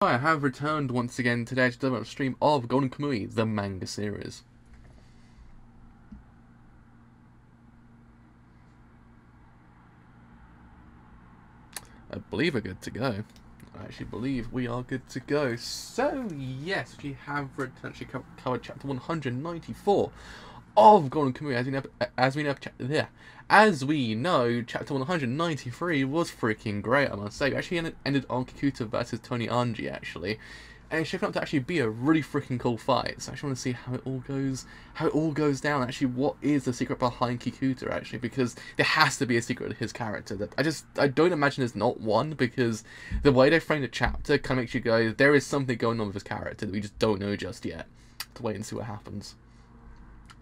I have returned once again today to deliver a stream of Golden Kamuy, the manga series. I believe we're good to go. I actually believe we are good to go. So, yes, we have actually covered chapter 194 of Golden Kamuy. As we know, chapter 193 was freaking great, I must say. We actually ended on Kikuta versus Tony Anji, actually. And it's shaping up to actually be a really freaking cool fight. So I actually want to see how it all goes down. Actually, what is the secret behind Kikuta, actually? Because there has to be a secret to his character. That I don't imagine there's not one, because the way they frame the chapter kind of makes you go, there is something going on with his character that we just don't know just yet. To wait and see what happens.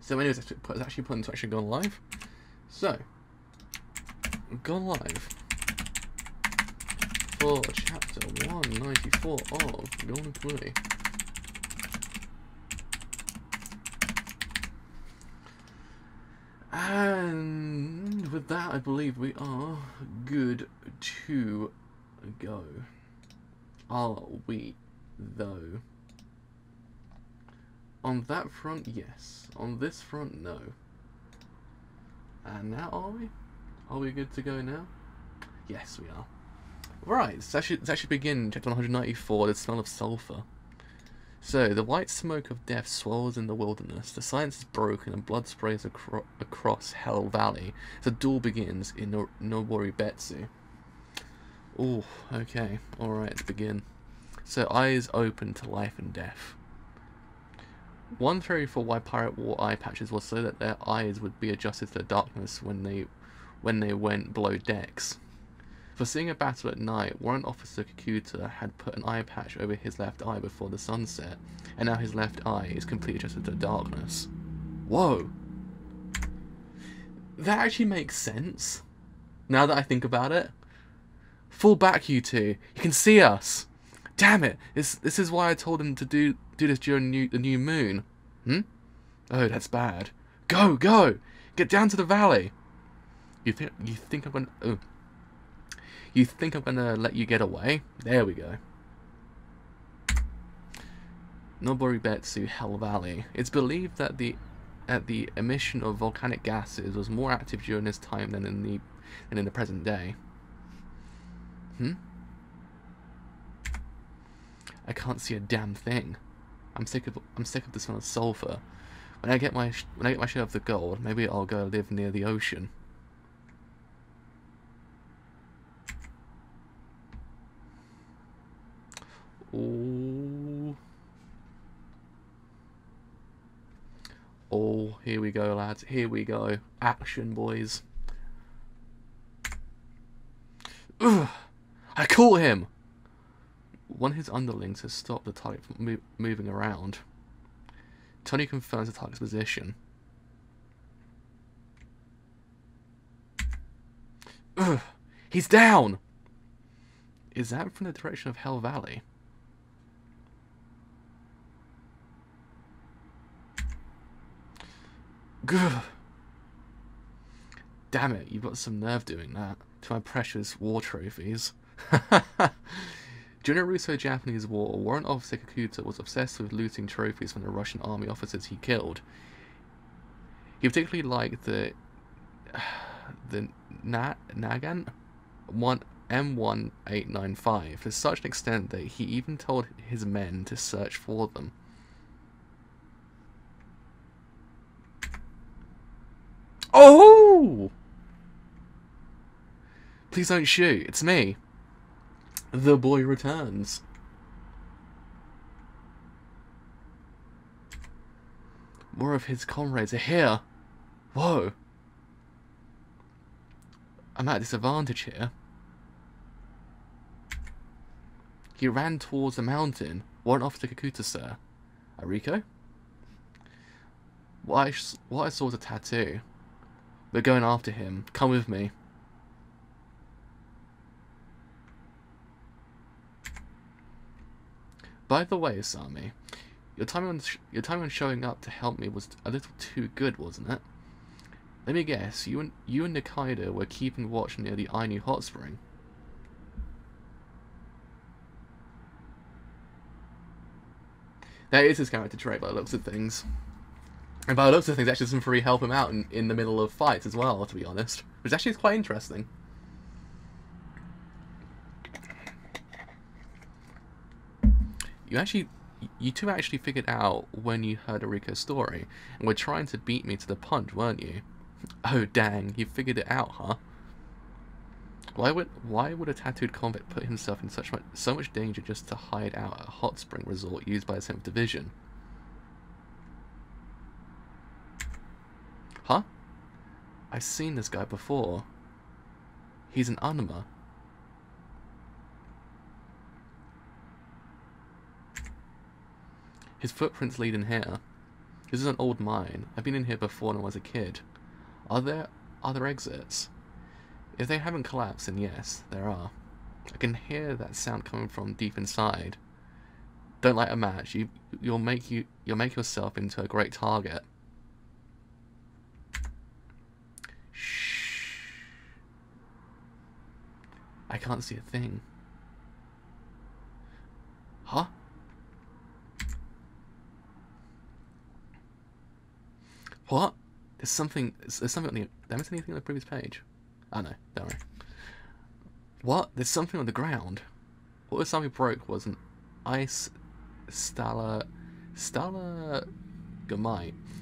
So anyways, let's actually put into actually gone live. So, gone live for chapter 194 of Golden Kamuy. And with that, I believe we are good to go. Are we, though? On that front, yes. On this front, no. And now, are we? Are we good to go now? Yes, we are. Right, let's actually begin chapter 194, the smell of sulphur. So, the white smoke of death swirls in the wilderness. The silence is broken and blood sprays across Hell Valley. The duel begins in Nobori Betsu. Oh, okay. Alright, let's begin. So, eyes open to life and death. One theory for why Pirate wore eye patches was so that their eyes would be adjusted to the darkness when they went below decks. For seeing a battle at night, Warrant Officer Kikuta had put an eye patch over his left eye before the sunset, and now his left eye is completely adjusted to the darkness. Whoa! That actually makes sense, now that I think about it. Fall back, you two. You can see us! Damn it! This is why I told him to do this during the new moon. Hmm? Oh, that's bad. Go! Get down to the valley! You think I'm gonna... Oh. You think I'm gonna let you get away? There we go. Nobori Betsu, Hell Valley. It's believed that the emission of volcanic gases was more active during this time than in the present day. Hmm? I can't see a damn thing. I'm sick of the smell of sulphur. When I get my share of the gold, maybe I'll go live near the ocean. Oh, here we go, lads. Here we go. Action, boys. Ugh! I caught him! One of his underlings has stopped the target from moving around. Tony confirms the target's position. Ugh! He's down! Is that from the direction of Hell Valley? Gah! Damn it, you've got some nerve doing that to my precious war trophies. During the Russo-Japanese War, Warrant Officer Kikuta was obsessed with looting trophies from the Russian army officers he killed. He particularly liked the Nagant M1895 to such an extent that he even told his men to search for them. Oh! Please don't shoot, it's me. The boy returns. More of his comrades are here. Whoa. I'm at a disadvantage here. He ran towards the mountain. Warrant Officer Kikuta, sir. Ariko? What I saw was a tattoo. We're going after him. Come with me. By the way, Asami, your timing on showing up to help me was a little too good, wasn't it? Let me guess, you and Nikaido were keeping watch near the Ainu hot spring. That is his character trait by the looks of things. And by the looks of things, actually doesn't really help him out in the middle of fights as well, to be honest. Which actually is quite interesting. You two actually figured out when you heard Eriko's story, and were trying to beat me to the punch, weren't you? Oh dang, you figured it out, huh? Why would a tattooed convict put himself in so much danger just to hide out at a hot spring resort used by the 7th Division? Huh? I've seen this guy before. He's an Anima. His footprints lead in here. This is an old mine. I've been in here before when I was a kid. Are there other exits? If they haven't collapsed, then yes, there are. I can hear that sound coming from deep inside. Don't light a match. You'll make yourself into a great target. Shh. I can't see a thing. Huh? What? There's something on the... Did I miss anything on the previous page? Oh no, don't worry. What? There's something on the ground. What was something broke was an ice stalagmite.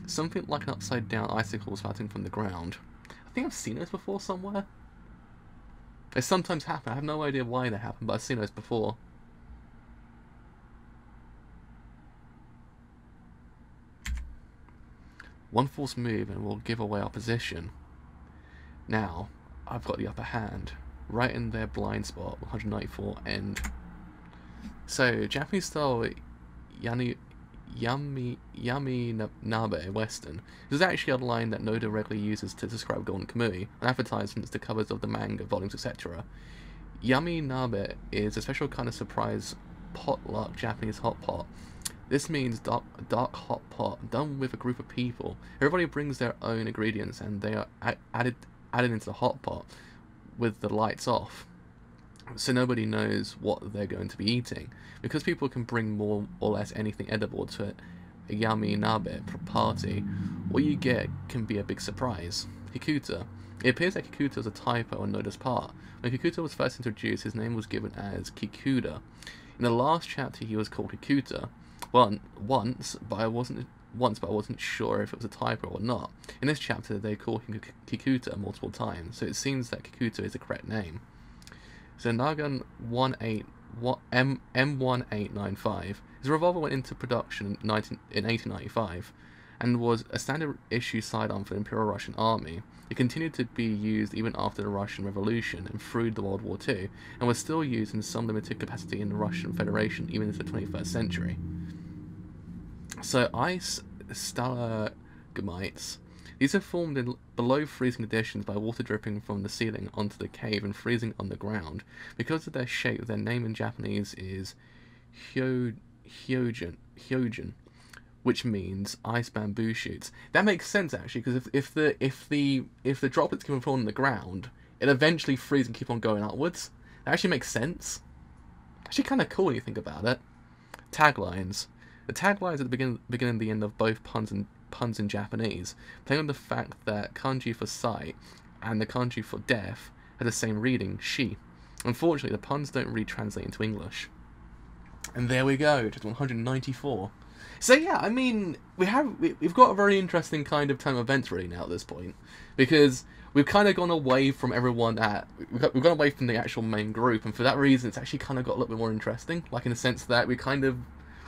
Something like an upside down icicle spouting from the ground. I think I've seen this before somewhere. They sometimes happen. I have no idea why they happen, but I've seen those before. One false move and we'll give away our position. Now, I've got the upper hand. Right in their blind spot, 194 end. So, Japanese style yami nabe Western. This is actually a line that Noda regularly uses to describe Golden Kamuy on advertisements, the covers of the manga, volumes, etc. Yami nabe is a special kind of surprise potluck Japanese hot pot. This means dark hot pot done with a group of people. Everybody brings their own ingredients and they are added into the hot pot with the lights off, so nobody knows what they're going to be eating. Because people can bring more or less anything edible to a yami nabe party, what you get can be a big surprise. Kikuta. It appears that Kikuta was a typo on Noda's part. When Kikuta was first introduced, his name was given as Kikuda. In the last chapter, he was called Kikuta. Once, but I wasn't sure if it was a typo or not. In this chapter, they call him Kikuta multiple times, so it seems that Kikuta is the correct name. So Nagan M1895. His revolver went into production in 1895, and was a standard issue sidearm for the Imperial Russian Army. It continued to be used even after the Russian Revolution and through the World War II, and was still used in some limited capacity in the Russian Federation even into the 21st century. So ice stalagmites. These are formed in below freezing conditions by water dripping from the ceiling onto the cave and freezing on the ground. Because of their shape, their name in Japanese is hyojin, which means ice bamboo shoots. That makes sense actually, because if the droplets keep on falling on the ground, it eventually freeze and keep on going upwards. That actually makes sense. Actually, kind of cool when you think about it. Taglines. The taglines at the beginning and the end of both puns in Japanese, playing on the fact that kanji for sight and the kanji for deaf have the same reading, shi. Unfortunately, the puns don't really translate into English. And there we go, to 194. So yeah, I mean, we've got a very interesting kind of turn of events really now at this point, because we've kind of gone away from everyone we've gone away from the actual main group, and for that reason, it's actually kind of got a little bit more interesting. Like in the sense that we're kind of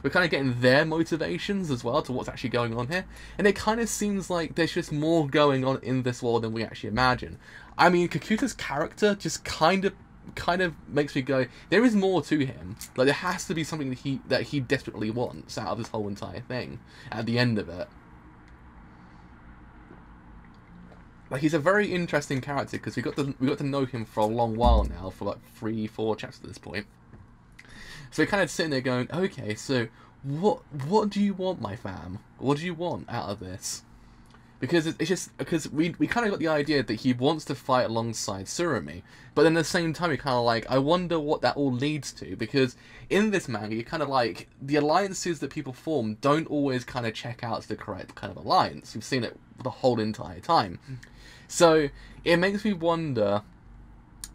getting their motivations as well to what's actually going on here, and it kind of seems like there's just more going on in this world than we actually imagine. I mean, Kakuta's character just kind of makes me go, there is more to him. Like there has to be something that he desperately wants out of this whole entire thing at the end of it. Like he's a very interesting character because we got to know him for a long while now, for like 3-4 chapters at this point. So we're kind of sitting there going, okay, so what do you want, my fam? What do you want out of this? Because it's just because we kind of got the idea that he wants to fight alongside Tsurumi, but then at the same time you're kind of like, I wonder what that all leads to, because in this manga you're kind of like, the alliances that people form don't always kind of check out as the correct kind of alliance. You've seen it the whole entire time. So it makes me wonder,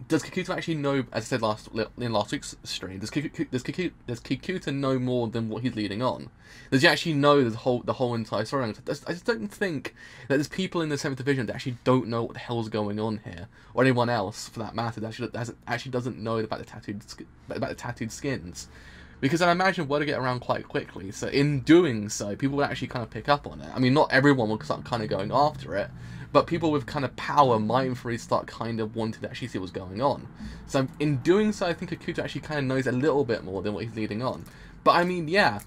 does Kikuta actually know, as I said in last week's stream, does Kikuta know more than what he's leading on? Does he actually know the whole entire storyline? I just don't think that there's people in the 7th Division that actually don't know what the hell's going on here, or anyone else for that matter that actually doesn't know about the tattooed skins. Because I imagine word will get around quite quickly, so in doing so, people would actually kind of pick up on it. I mean, not everyone will start kind of going after it, but people with kind of power mindfully start kind of wanting to actually see what's going on. So in doing so, I think Kikuta actually kind of knows a little bit more than what he's leading on. But I mean, yeah,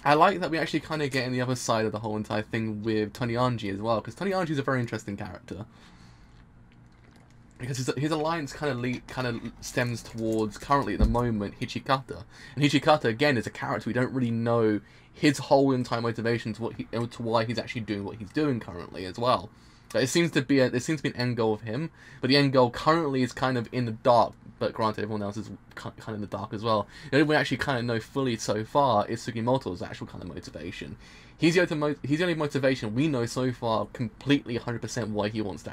I like that we actually kind of get in the other side of the whole entire thing with Tony Anji as well, because Tony Anji is a very interesting character. Because his alliance kind of stems towards, currently at the moment, Hichikata. And Hichikata, again, is a character we don't really know his whole entire motivation to why he's actually doing what he's doing currently as well. There seems to be an end goal of him, but the end goal currently is kind of in the dark. But granted, everyone else is kind of in the dark as well. The only one we actually kind of know fully so far is Sugimoto's actual kind of motivation. He's the only motivation we know so far, completely 100% why he wants to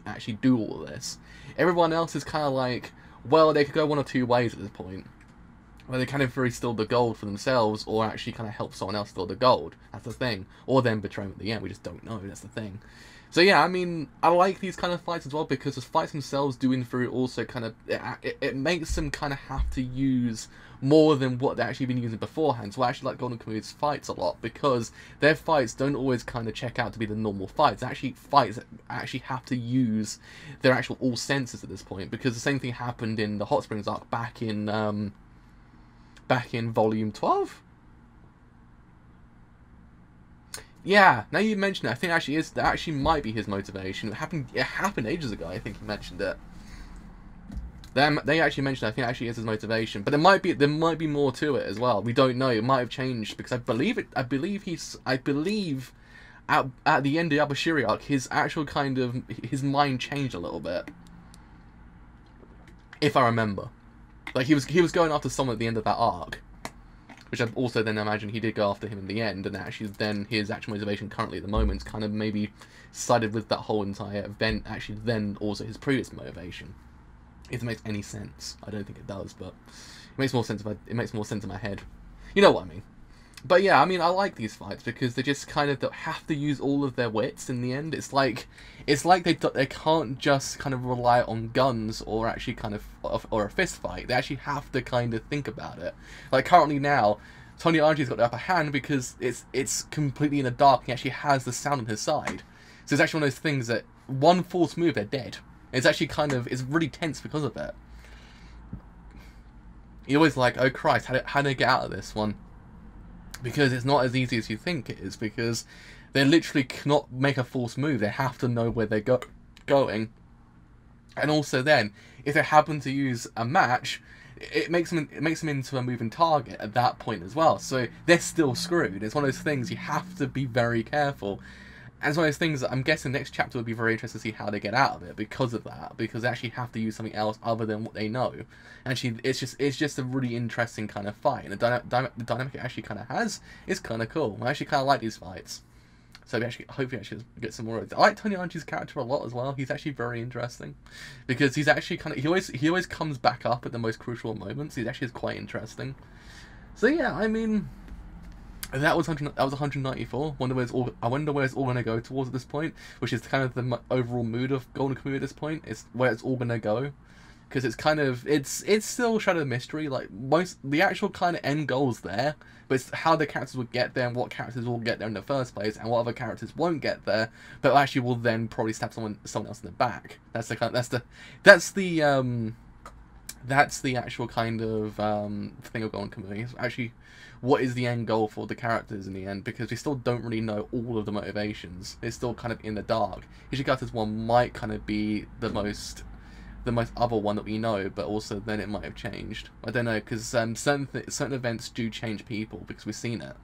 actually do all of this. Everyone else is kind of like, well, they could go one or two ways at this point. Where they kind of very steal the gold for themselves, or actually kind of help someone else steal the gold. That's the thing. Or then betray them at the end. We just don't know. That's the thing. So yeah, I mean, I like these kind of fights as well, because the fights themselves doing through also kind of, it makes them kind of have to use more than what they've actually been using beforehand. So I actually like Golden Kamuy's fights a lot, because their fights don't always kind of check out to be the normal fights. They're actually fights that actually have to use their actual all senses at this point, because the same thing happened in the Hot Springs arc back in volume 12? Yeah, now you mention it, I think that actually might be his motivation. It happened ages ago, I think he mentioned it. They actually mentioned it, I think it actually is his motivation. But there might be more to it as well. We don't know. It might have changed, because I believe at the end of the Abashiri arc, his actual kind of, his mind changed a little bit. If I remember. Like, he was going after someone at the end of that arc. Which I also then imagine he did go after him in the end, and actually then his actual motivation currently at the moment is kind of maybe sided with that whole entire event, actually then also his previous motivation. If it makes any sense. I don't think it does, but it makes more sense in my head. You know what I mean. But yeah, I mean, I like these fights because they just kind of don't have to use all of their wits in the end. It's like they can't just kind of rely on guns or actually kind of or a fist fight. They actually have to kind of think about it. Like currently now, Tony Argy's got the upper hand because it's completely in the dark. He actually has the sound on his side. So it's actually one of those things that one false move, they're dead. It's actually it's really tense because of it. You're always like, oh Christ, how do I get out of this one? Because it's not as easy as you think it is, because they literally cannot make a false move. They have to know where they're going. And also then, if they happen to use a match, it makes them into a moving target at that point as well. So they're still screwed. It's one of those things you have to be very careful. And it's one of those things that I'm guessing the next chapter would be very interesting to see how they get out of it because of that. Because they actually have to use something else other than what they know. Actually, it's just a really interesting kind of fight. And the dynamic it actually kind of has is kind of cool. I actually kind of like these fights. So we actually hopefully get some more of it. I like Tony Anji's character a lot as well. He's actually very interesting. Because he's actually kind of... He always comes back up at the most crucial moments. He actually is quite interesting. So yeah, I mean... That was 194. I wonder where it's all going to go towards at this point, which is kind of the overall mood of Golden Kamuy at this point. It's where it's all going to go, because it's kind of it's still Shadow Mystery. Like the actual kind of end goal's there, but it's how the characters will get there and what characters will get there in the first place, and what other characters won't get there, but actually will then probably stab someone else in the back. That's the actual kind of thing of Golden Kamuy. It's actually what is the end goal for the characters in the end, because we still don't really know all of the motivations. It's still kind of in the dark. Ishigata's one might kind of be the most other one that we know, but also then it might have changed. I don't know, because certain events do change people, because we've seen it.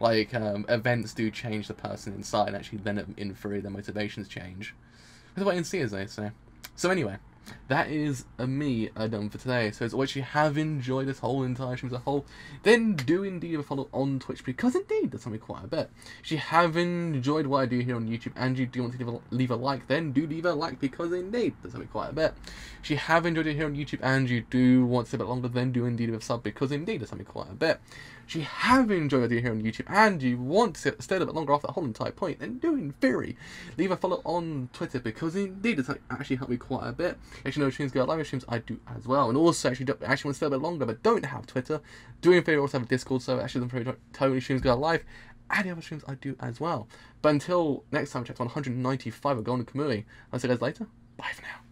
like events do change the person inside, and actually then in theory their motivations change. Let's wait and see, as they say. So anyway, that is me done for today. So as always, if you have enjoyed this whole entire stream as a whole, then do indeed follow on Twitch, because indeed that's something quite a bit. If you have enjoyed what I do here on YouTube and you do want to leave a like, then do leave a like, because indeed that's something quite a bit. If you have enjoyed it here on YouTube and you do want to stay a bit longer, then do indeed leave a sub, because indeed that's something quite a bit. If you have enjoyed what I do here on YouTube and you want to stay a bit longer after that whole entire point, then do in theory leave a follow on Twitter, because indeed it's actually helped me quite a bit. Actually, no streams go live streams, I do as well. And also, actually want to stay a bit longer but don't have Twitter, do in theory also have a Discord, so actually totally streams go live, and the other streams I do as well. But until next time, chapter 195 of Golden Kamuy, I'll see you guys later. Bye for now.